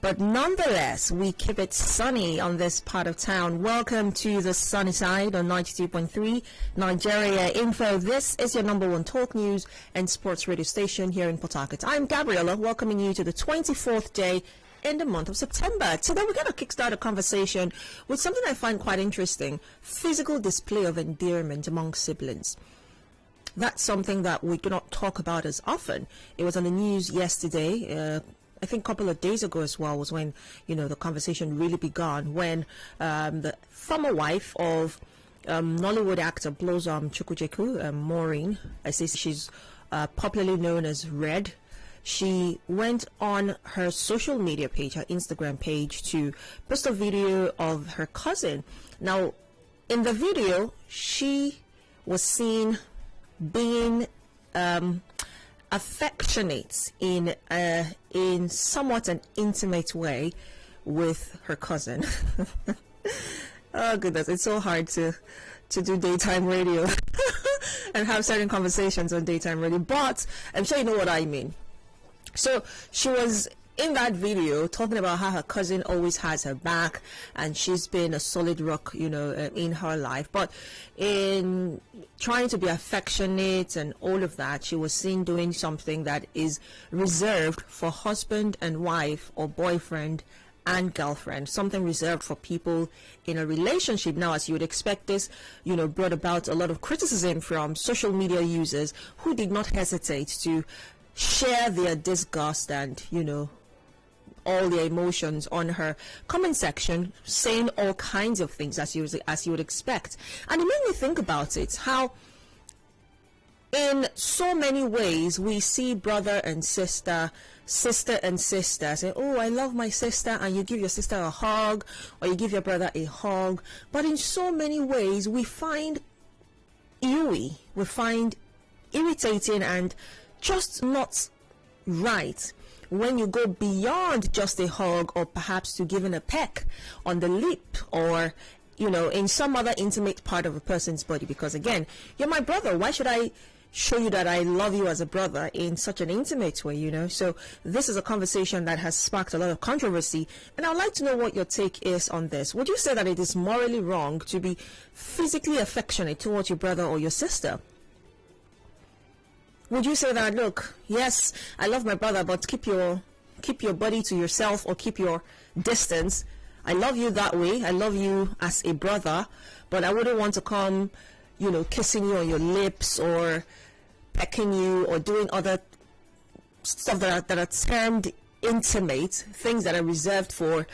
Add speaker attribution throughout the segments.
Speaker 1: but nonetheless, we keep it sunny on this part of town. Welcome to the sunny side on 92.3 Nigeria Info. This is your number one talk news and sports radio station here in Port Harcourt. I'm Gabriella, welcoming you to the 24th day in the month of September. Today we're going to kickstart a conversation with something I find quite interesting: physical display of endearment among siblings. That's something that we do not talk about as often. It was on the news yesterday. I think a couple of days ago as well was when, the conversation really began, when the former wife of Nollywood actor Blossom Chukwujeku, Maureen, I say she's popularly known as Red, she went on her social media page, her Instagram page, to post a video of her cousin. Now, in the video, she was seen being affectionate in somewhat an intimate way with her cousin. Oh goodness, it's so hard to do daytime radio and have certain conversations on daytime radio, but I'm sure you know what I mean. So she was in that video talking about how her cousin always has her back and she's been a solid rock, in her life. But in trying to be affectionate and all of that, she was seen doing something that is reserved for husband and wife, or boyfriend and girlfriend, something reserved for people in a relationship. Now, as you would expect, this, brought about a lot of criticism from social media users who did not hesitate to share their disgust and, all their emotions on her comment section, saying all kinds of things as you would expect. And it made me think about it, how in so many ways we see brother and sister and sister say, oh, I love my sister, and you give your sister a hug, or you give your brother a hug. But in so many ways we find irritating and just not right when you go beyond just a hug, or perhaps to giving a peck on the lip, or in some other intimate part of a person's body. Because again, you're my brother, why should I show you that I love you as a brother in such an intimate way? So this is a conversation that has sparked a lot of controversy, and I'd like to know what your take is on this. Would you say that it is morally wrong to be physically affectionate towards your brother or your sister? Would you say that, look, yes, I love my brother, but keep your body to yourself, or keep your distance? I love you that way. I love you as a brother, but I wouldn't want to come, kissing you on your lips, or pecking you, or doing other stuff that are termed intimate, things that are reserved for,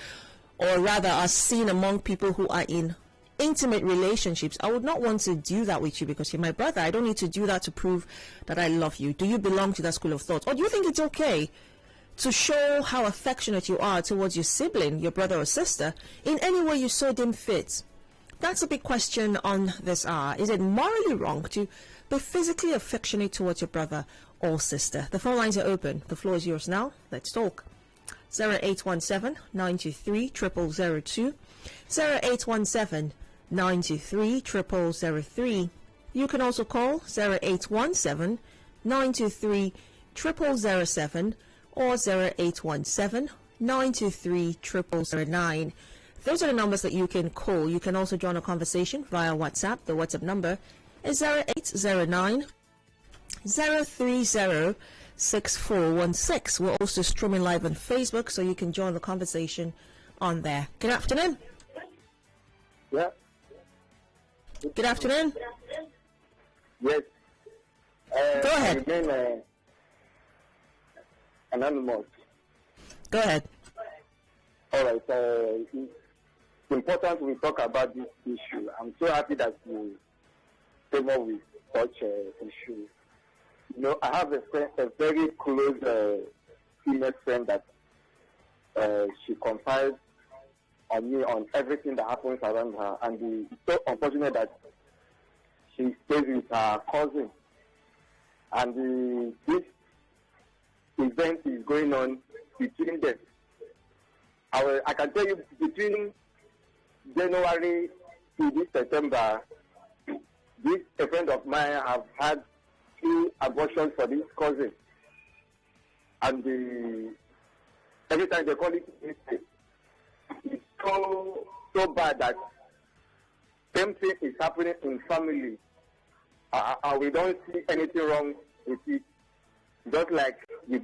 Speaker 1: or rather are seen among people who are in intimate relationships. I would not want to do that with you because you're my brother. I don't need to do that to prove that I love you. Do you belong to that school of thought? Or do you think it's okay to show how affectionate you are towards your sibling, your brother or sister, in any way you so deem fit? That's a big question on this hour. Is it morally wrong to be physically affectionate towards your brother or sister? The phone lines are open. The floor is yours now. Let's talk. 0817-923-0002, 0817-923-0003. You can also call 0817-923-0007 or 0817-923-0009. Those are the numbers that you can call. You can also join a conversation via WhatsApp. The WhatsApp number is 0809 030 6416. We're also streaming live on Facebook, so you can join the conversation on there. Good afternoon.
Speaker 2: Yeah.
Speaker 1: Good afternoon.
Speaker 2: Yes.
Speaker 1: Go ahead.
Speaker 2: I remain anonymous.
Speaker 1: Go ahead.
Speaker 2: All right. It's important we talk about this issue. I'm so happy that you came up with such an issue. I have a very close female friend that she confides on me on everything that happens around her, and it's so unfortunate that she stays with her cousin, and this event is going on between them. I can tell you, between January to this September, a friend of mine have had 2 abortions for this cousin, and every time they call it incest. It's so bad that same thing is happening in family, and we don't see anything wrong with it. Just like with.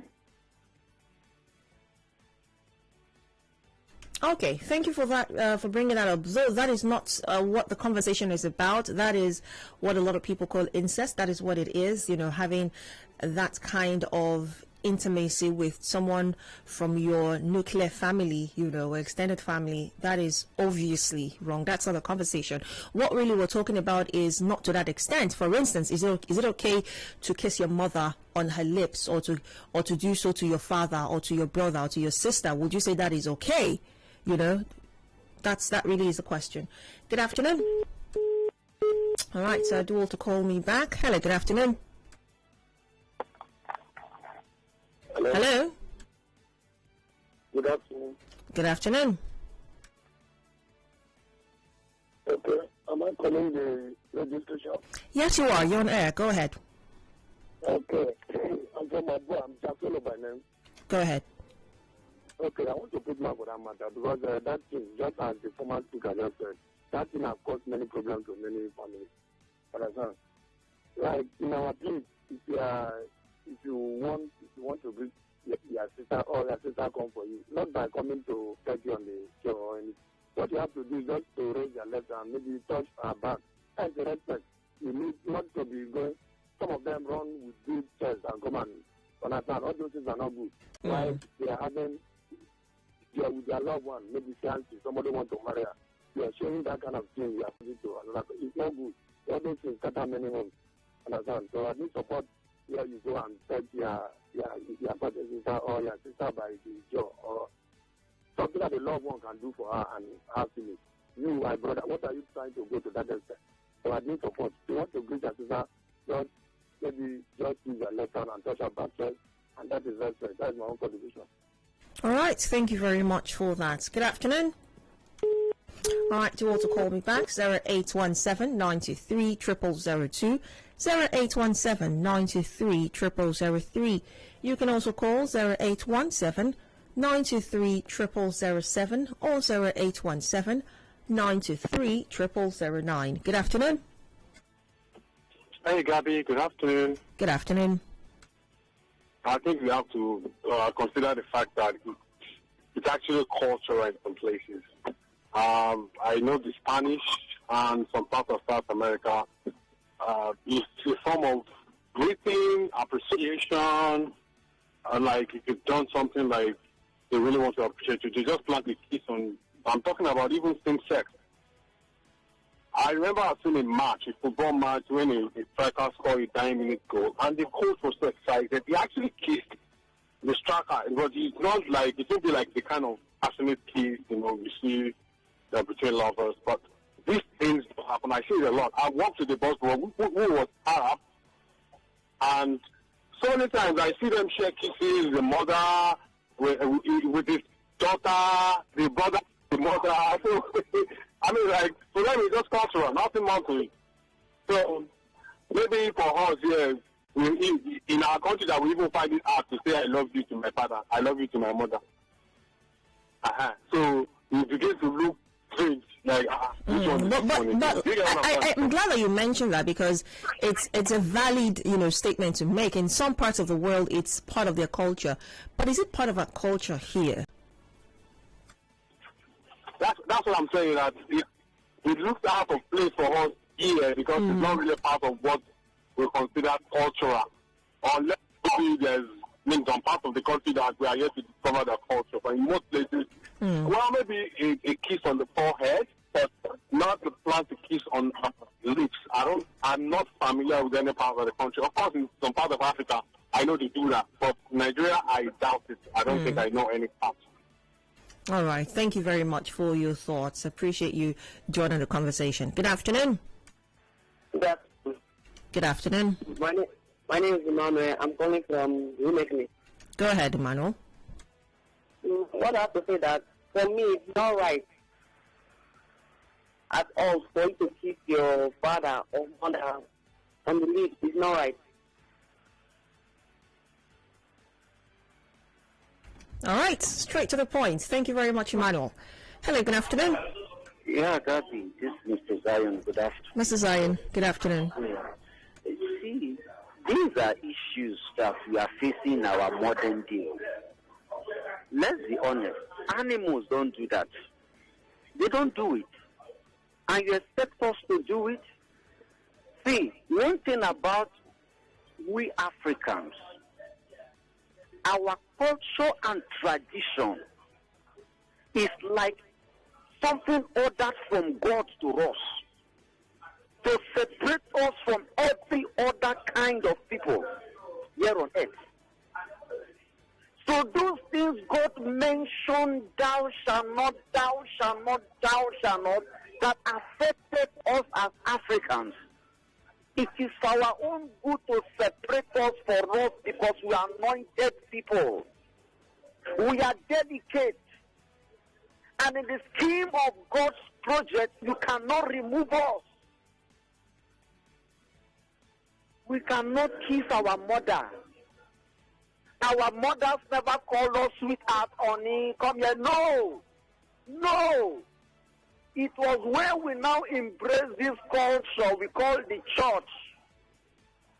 Speaker 1: Okay, thank you for that, for bringing that up. So that is not what the conversation is about. That is what a lot of people call incest. That is what it is, having that kind of intimacy with someone from your nuclear family, extended family. That is obviously wrong. That's not a conversation. What really we're talking about is not to that extent. For instance, is it okay to kiss your mother on her lips, or to do so to your father, or to your brother, or to your sister? Would you say that is okay? That really is the question. Good afternoon. All right, so I do want to call me back. Hello, good afternoon. Hello.
Speaker 2: Good afternoon.
Speaker 1: Good afternoon.
Speaker 2: Okay, am I calling the radio station?
Speaker 1: Yes, you are. You're on air. Go ahead.
Speaker 2: Okay, I'm from Abu. I'm Jafelo by name.
Speaker 1: Go ahead.
Speaker 2: Okay, I want to put my for that matter because that thing, just as the former speaker just said, that thing has caused many problems to many families. Understand? Like in our place, if you want to greet your sister, or your sister come for you, not by coming to pet you on the show or anything. What you have to do is just to raise your left hand, maybe touch her back. That's the respect. You need not to be going. Some of them run with big chest and come and understand. All those things are not good. Like they are having with their loved one, maybe fiancé, somebody want to marry her. You are showing that kind of thing. You are putting to another. It's not good. All those things scatter many homes. Understand? So I need support where you go and pet your brother sister or your sister by the jaw, or something that the loved one can do for her and have feelings. You, my brother, what are you trying to go to that extent? So I need support. If you want to greet your sister, just maybe just use your left hand and touch her back chest, and that is respect. That is my own contribution.
Speaker 1: All right, thank you very much for that. Good afternoon. All right, do also call me back, 0817-93-0002, 0817-93-0003. You can also call 0817-93-0007 or 0817-93-0009. Good afternoon.
Speaker 3: Hey, Gabby, good afternoon.
Speaker 1: Good afternoon.
Speaker 3: I think we have to consider the fact that it's actually cultural in some places. I know the Spanish and some parts of South America, it's a form of greeting, appreciation, like if you've done something like they really want to appreciate you. They just plant a kiss on. I'm talking about even same sex. I remember I've seen a match, a football match, when a striker scored a 9-minute goal, and the coach was so excited. He actually kissed the striker, but it's not like, it won't be like the kind of passionate kiss, you see between lovers, but these things don't happen. I see it a lot. I worked with the boss who was Arab, and so many times I see them share kisses, the mother with his daughter, the brother, the mother. I mean, like, for them it's just cultural, nothing more to it. So maybe for us, yeah, in our country that we even find it hard to say I love you to my father, I love you to my mother. So we begin to look strange, like this one is funny. But
Speaker 1: I'm glad that you mentioned that, because it's a valid statement to make. In some parts of the world, it's part of their culture, but is it part of our culture here?
Speaker 3: That's what I'm saying. That it looks out of place for us here because it's not really part of what we consider cultural. Unless maybe there's some parts of the country that we are yet to discover their culture. But in most places, well, maybe a kiss on the forehead, but not to plant a kiss on the lips. I'm not familiar with any part of the country. Of course, in some part of Africa, I know they do that. But Nigeria, I doubt it. I don't think I know any part.
Speaker 1: All right. Thank you very much for your thoughts. Appreciate you joining the conversation. Good afternoon. Good afternoon.
Speaker 4: My name is Emmanuel. I'm calling from Rumekne.
Speaker 1: Go ahead, Emmanuel.
Speaker 4: What I have to say that, for me, it's not right at all for you to kiss your father or mother on the lips. It's not right.
Speaker 1: All right, straight to the point. Thank you very much, Emmanuel. Hello, good afternoon.
Speaker 5: Yeah, Gabby, this is Mr. Zion. Good afternoon.
Speaker 1: Mr. Zion, good afternoon.
Speaker 5: Yeah. You see, these are issues that we are facing in our modern day. Let's be honest, animals don't do that. They don't do it. And you expect us to do it? See, one thing about we Africans, our culture and tradition is like something ordered from God to us to separate us from every other kind of people here on earth. So those things God mentioned, thou shalt not, thou shalt not, thou shalt not, that affected us as Africans. It is our own good to separate us for us because we are anointed people. We are dedicated. And in the scheme of God's project, you cannot remove us. We cannot kiss our mother. Our mothers never call us sweetheart, honey, come here. No. No. It was when we now embrace this culture we call the church.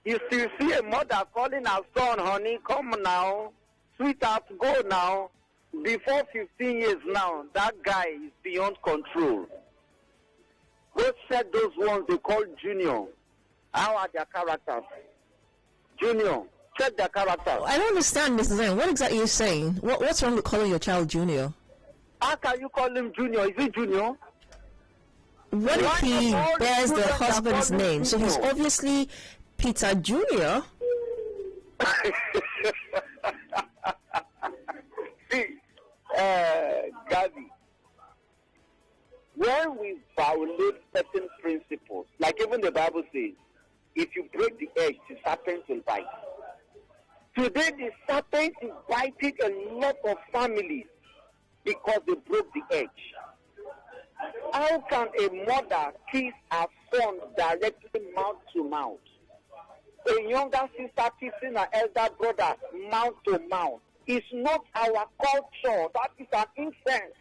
Speaker 5: You still see a mother calling her son, honey, come now. Sweetheart, go now. Before 15 years now, that guy is beyond control. Let's check those ones they call Junior. How are their characters? Junior, check their characters.
Speaker 1: I don't understand, Mr. Zion. What exactly are you saying? What's wrong with calling your child Junior?
Speaker 5: How can you call him Junior? Is he Junior?
Speaker 1: What if he bears the husband's name? So he's obviously Peter Junior.
Speaker 5: See, Gabi, when we violate certain principles, like even the Bible says, if you break the edge, the serpent will bite. Today, the serpent is biting a lot of families because they broke the edge. How can a mother kiss her son directly mouth to mouth? A younger sister kissing her elder brother mouth to mouth. It's not our culture. That is an incense.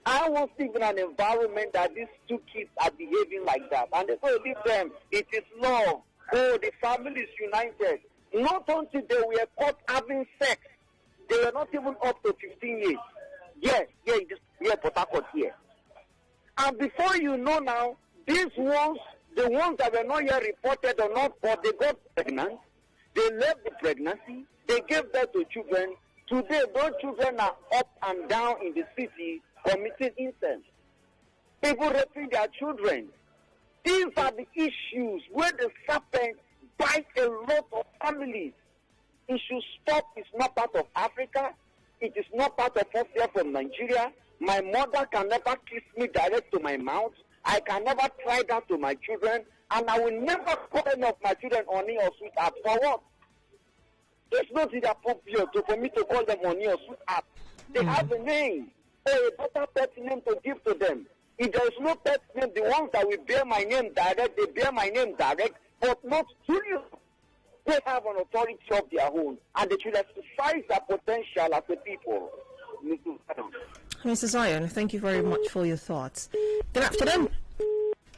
Speaker 5: I want to live in an environment that these two kids are behaving like that. And they say, leave them. It is love. Oh, the family is united. Not until they were caught having sex. They were not even up to 15 years. Yes, Port Harcourt here. And before you know now, these ones, the ones that were not yet reported or not, or they got pregnant, they left the pregnancy, they gave birth to children. Today, those children are up and down in the city committing incest. People raping their children. These are the issues where the serpent bites a lot of families. It should stop. It's not part of Africa. It is not part of us here from Nigeria. My mother can never kiss me direct to my mouth. I can never try that to my children. And I will never call any of my children honey or sweetheart. For what? It's not inappropriate for me to call them honey or sweetheart. They have a name, or a better pet name to give to them. If there is no pet name, the ones that will bear my name direct, they bear my name direct, but not Junior. They have an authority of their own, and they should exercise their potential as a people.
Speaker 1: Mr. Zion, thank you very much for your thoughts. Good afternoon.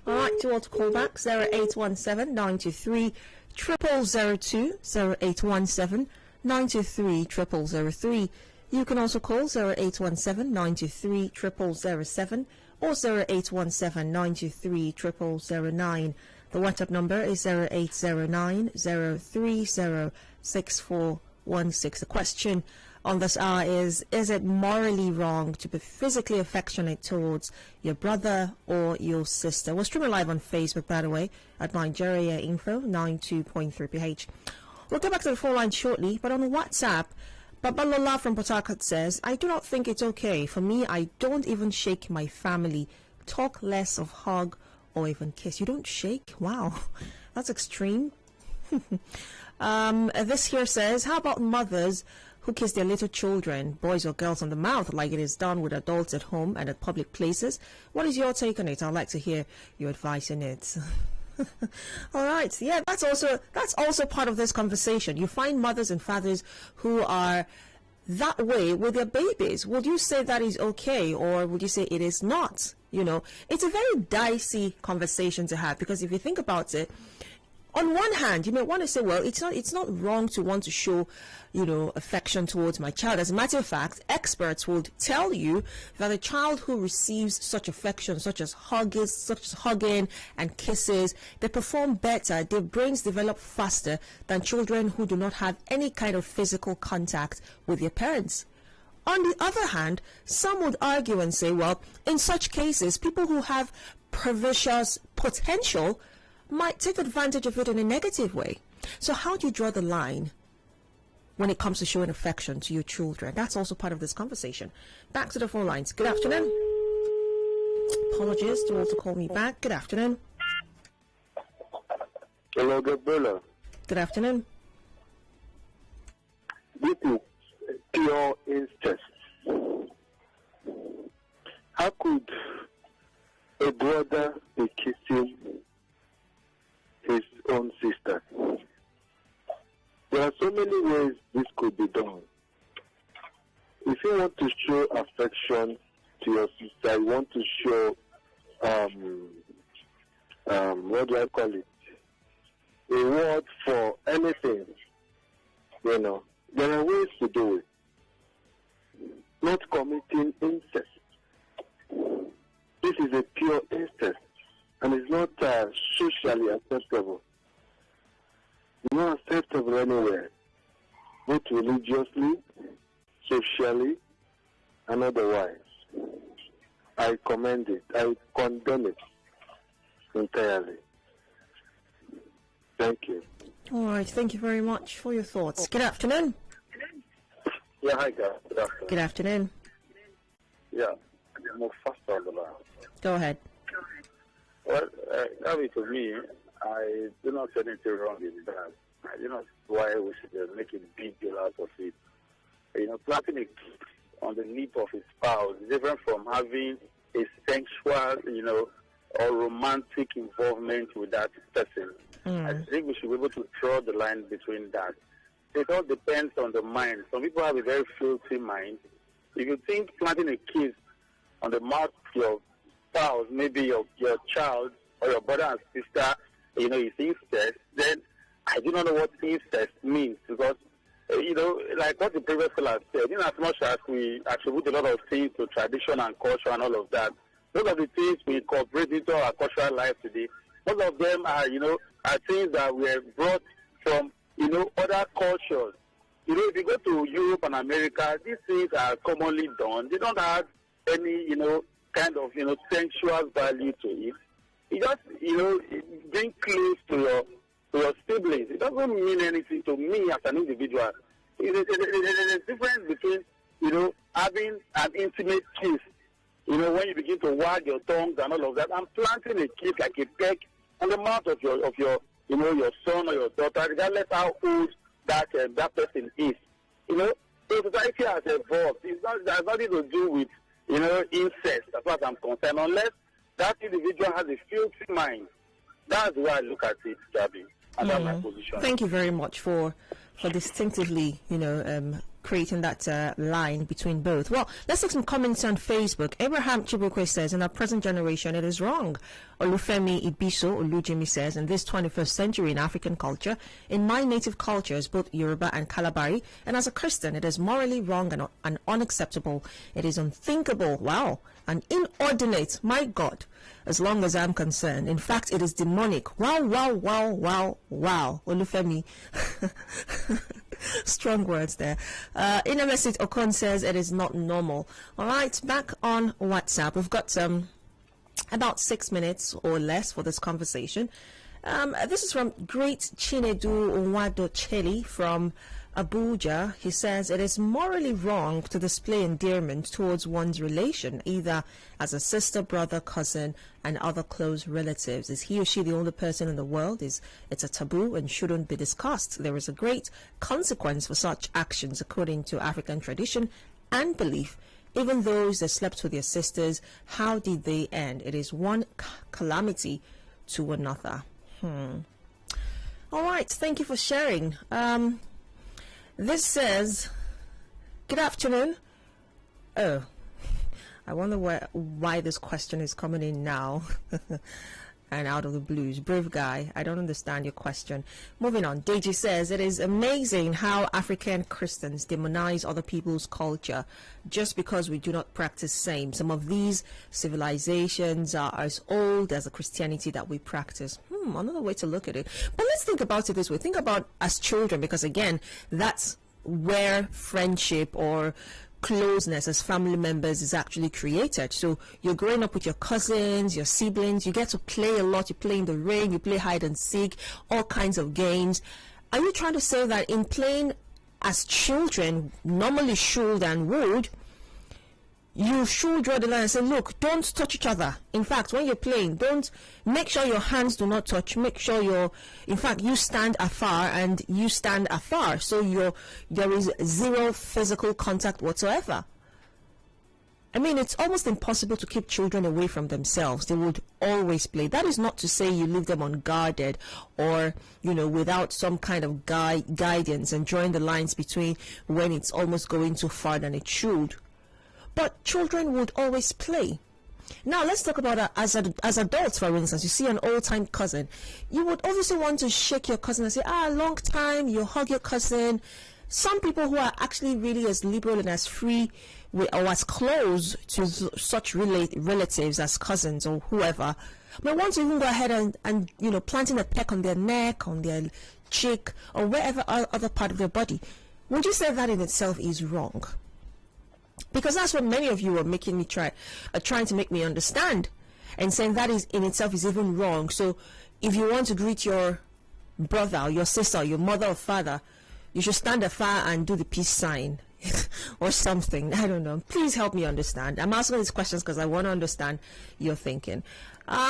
Speaker 1: All right, you want to call back 0817 923 0002 0817 923 0003. You can also call 0817 923 0007 or 0817 923 0009. The WhatsApp number is 0809 030 6416. The question on this hour is it morally wrong to be physically affectionate towards your brother or your sister? We're streaming live on Facebook, by the way, at Nigeria Info 92.3 PH. We'll get back to the phone line shortly, but on WhatsApp, Babalola from Port Harcourt says, I do not think it's okay. For me, I don't even shake my family. Talk less of hug or even kiss. You don't shake? Wow, that's extreme. This here says, how about mothers who kiss their little children, boys or girls, on the mouth like it is done with adults at home and at public places? What is your take on it? I'd like to hear your advice on it. All right, yeah, that's also part of this conversation. You find mothers and fathers who are that way with their babies? Would you say that is okay, or would you say it is not? You know, it's a very dicey conversation to have, because if you think about it, on one hand, you may want to say, well, it's not wrong to want to show, you know, affection towards my child. As a matter of fact, experts would tell you that a child who receives such affection, such as hugging and kisses, they perform better. Their brains develop faster than children who do not have any kind of physical contact with their parents. On the other hand, some would argue and say, well, in such cases, people who have perverse potential might take advantage of it in a negative way. So how do you draw the line when it comes to showing affection to your children? That's also part of this conversation. Back to the phone lines. Good afternoon. Apologies to all to call me back. Good afternoon.
Speaker 3: Hello, Gabriella.
Speaker 1: Good afternoon.
Speaker 3: This is pure incest. How could a brother be kissing his own sister? There are so many ways this could be done. If you want to show affection to your sister, you want to show, what do I call it? A word for anything, you know. There are ways to do it. Not committing incest. This is a pure incest, and it's not socially acceptable. It's not acceptable anywhere, both religiously, socially, and otherwise. I commend it. I condemn it entirely. Thank you.
Speaker 1: All right. Thank you very much for your thoughts. Good afternoon.
Speaker 3: Yeah, hi guys. Good afternoon.
Speaker 1: Good afternoon.
Speaker 3: Yeah, I'm faster on the line.
Speaker 1: Go ahead.
Speaker 3: Well, to me, I do not see anything wrong in that. I do not see why we should make a big deal out of it. You know, planting a kiss on the lip of his spouse is different from having a sensual, you know, or romantic involvement with that person. I think we should be able to draw the line between that. It all depends on the mind. Some people have a very filthy mind. If you think planting a kiss on the mouth of your spouse, maybe your child or your brother and sister, you know, is incest, then I do not know what incest means, because, you know, like what the previous caller said, in as much as we attribute a lot of things to tradition and culture and all of that, most of the things we incorporate into our cultural life today, most of them are, you know, are things that were brought from, you know, other cultures. You know, if you go to Europe and America, these things are commonly done. They don't have any, you know, kind of, you know, sensual value to it. It just, you know, being close to your siblings. It doesn't mean anything to me as an individual. There's a difference between, you know, having an intimate kiss, you know, when you begin to wag your tongues and all of that, and planting a kiss like a peck on the mouth of your you know, your son or your daughter, regardless how old that person is. You know, so society has evolved. It has nothing to do with, you know, incest, as far as I'm concerned, unless that individual has a filthy mind. That's the way I look at it, Gabby, and that's my position.
Speaker 1: Thank you very much for distinctively, you know, creating that line between both. Well, let's take some comments on Facebook. Abraham Chibukwe says, in our present generation, it is wrong. Olufemi Ibiso Olujimi says, in this 21st century in African culture, in my native cultures, both Yoruba and Kalabari, and as a Christian, it is morally wrong and unacceptable. It is unthinkable. Wow. And inordinate. My God. As long as I'm concerned. In fact, it is demonic. Wow, wow, wow, wow, wow. Olufemi. Strong words there. In a message, Okon says it is not normal. All right, back on WhatsApp. We've got about 6 minutes or less for this conversation. This is from Great Chinedu Onwadocheli from Abuja. He says it is morally wrong to display endearment towards one's relation, either as a sister, brother, cousin, and other close relatives. Is he or she the only person in the world? It's a taboo and shouldn't be discussed. There is a great consequence for such actions according to African tradition and belief. Even those that slept with their sisters, how did they end? It is one calamity to another. All right, thank you for sharing. This says, Good afternoon. Oh, I wonder why this question is coming in now and out of the blues. Brave guy, I don't understand your question. Moving on, Deji says, it is amazing how African Christians demonize other people's culture just because we do not practice same. Some of these civilizations are as old as the Christianity that we practice. Another way to look at it. But let's think about it this way. Think about as children, because again, that's where friendship or closeness as family members is actually created. So you're growing up with your cousins, your siblings, you get to play a lot, you play in the rain, you play hide and seek, all kinds of games. Are you trying to say that in playing as children, normally should and would, you should draw the line and say, look, don't touch each other. In fact, when you're playing, don't make sure your hands do not touch. Make sure you stand afar and you stand afar. So there is zero physical contact whatsoever. I mean, it's almost impossible to keep children away from themselves. They would always play. That is not to say you leave them unguarded or, without some kind of guidance and drawing the lines between when it's almost going too far than it should. But children would always play. Now, let's talk about as adults, for instance. You see an old-time cousin. You would obviously want to shake your cousin and say, long time. You hug your cousin. Some people who are actually really as liberal and as free or as close to such relatives as cousins or whoever, may want to even go ahead and planting a peck on their neck, on their cheek, or wherever other part of their body. Would you say that in itself is wrong? Because that's what many of you are making me trying to make me understand, and saying that is in itself is even wrong. So if you want to greet your brother or your sister or your mother or father, you should stand afar and do the peace sign or something. I don't know. Please help me understand. I'm asking these questions because I want to understand your thinking.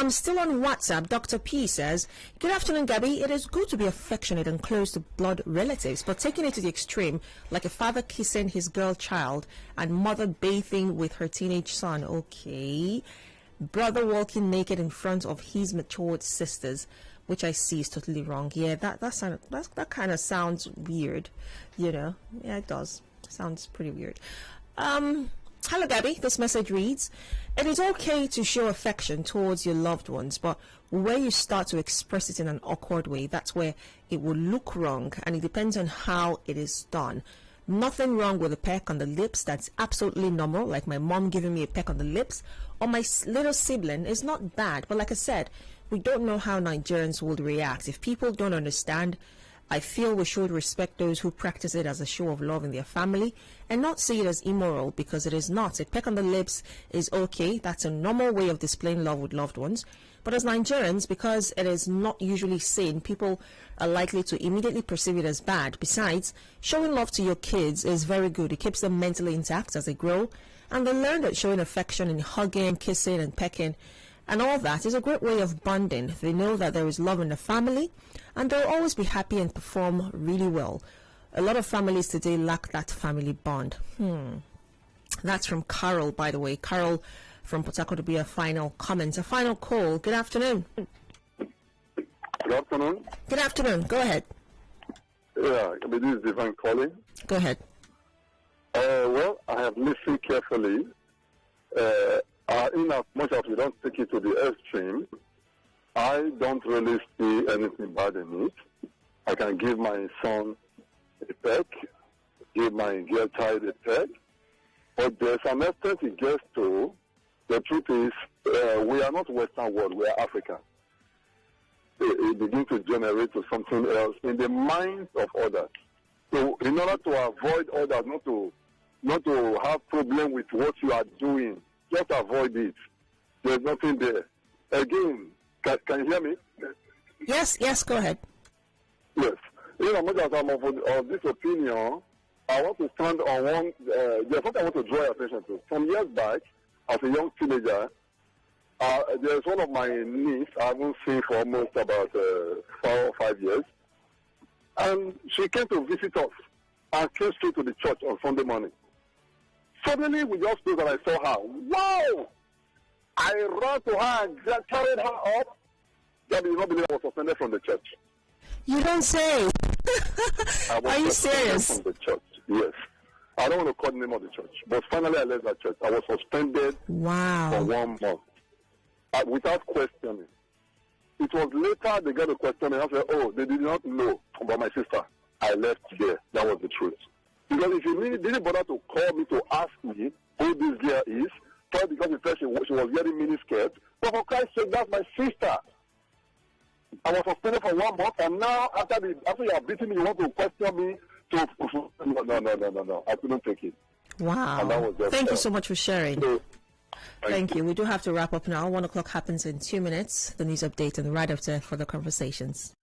Speaker 1: Still on WhatsApp, Dr. P says, good afternoon, Gabby. It is good to be affectionate and close to blood relatives, but taking it to the extreme, like a father kissing his girl child and mother bathing with her teenage son. Okay. Brother walking naked in front of his matured sisters, which I see is totally wrong. Yeah, that kind of sounds weird, Yeah, it does. Sounds pretty weird. Hello, Gabby. This message reads, it is okay to show affection towards your loved ones, but where you start to express it in an awkward way, that's where it will look wrong, and it depends on how it is done. Nothing wrong with a peck on the lips. That's absolutely normal, like my mom giving me a peck on the lips, or my little sibling is not bad. But like I said, we don't know how Nigerians would react. If people don't understand, I feel we should respect those who practice it as a show of love in their family and not see it as immoral, because it is not. A peck on the lips is okay. That's a normal way of displaying love with loved ones. But as Nigerians, because it is not usually seen, people are likely to immediately perceive it as bad. Besides, showing love to your kids is very good. It keeps them mentally intact as they grow, and they learn that showing affection and hugging, kissing and pecking and all that is a great way of bonding. They know that there is love in the family, and they'll always be happy and perform really well. A lot of families today lack that family bond. That's from Carol, by the way. Carol from Port Harcourt to be a final comment. A final call. Good afternoon.
Speaker 3: Good afternoon.
Speaker 1: Good afternoon. Go ahead.
Speaker 3: Yeah, this is Divine calling.
Speaker 1: Go ahead.
Speaker 3: Well, I have listened carefully. In as much as we don't take it to the extreme, I don't really see anything bad in it. I can give my son a peck, give my girl child a peck, but there's an extent it gets to. The truth is, we are not Western world, we are Africa. It begins to generate to something else in the minds of others. So in order to avoid others, not to have problem with what you are doing, just avoid it. There's nothing there. Again, can you hear me?
Speaker 1: Yes, go ahead.
Speaker 3: Yes. In as much as I'm of this opinion, I want to stand on one, there's something I want to draw your attention to. Some years back, as a young teenager, there's one of my niece I haven't seen for almost about 4 or 5 years. And she came to visit us and came straight to the church on Sunday morning. Suddenly, we just spoke and I saw her. Wow! I ran to her and carried her up. That you not believe I was suspended from the church.
Speaker 1: You don't say.
Speaker 3: Are
Speaker 1: you serious?
Speaker 3: From the church. Yes. I don't want to call the name of the church, but finally I left that church. I was suspended for 1 month without questioning. It was later they got a question and I said, oh, they did not know about my sister. I left there. That was the truth. Because if you really didn't bother to call me to ask me who this girl is, probably because the she was wearing mini skirts, but for Christ's sake, that's my sister. I was suspended for 1 month, and now after you have beaten me, you want to question me no. I couldn't take it.
Speaker 1: Wow.
Speaker 3: And that was just,
Speaker 1: thank you so much for sharing.
Speaker 3: So,
Speaker 1: thank you. We do have to wrap up now. 1 o'clock happens in 2 minutes. The news update and right after further conversations.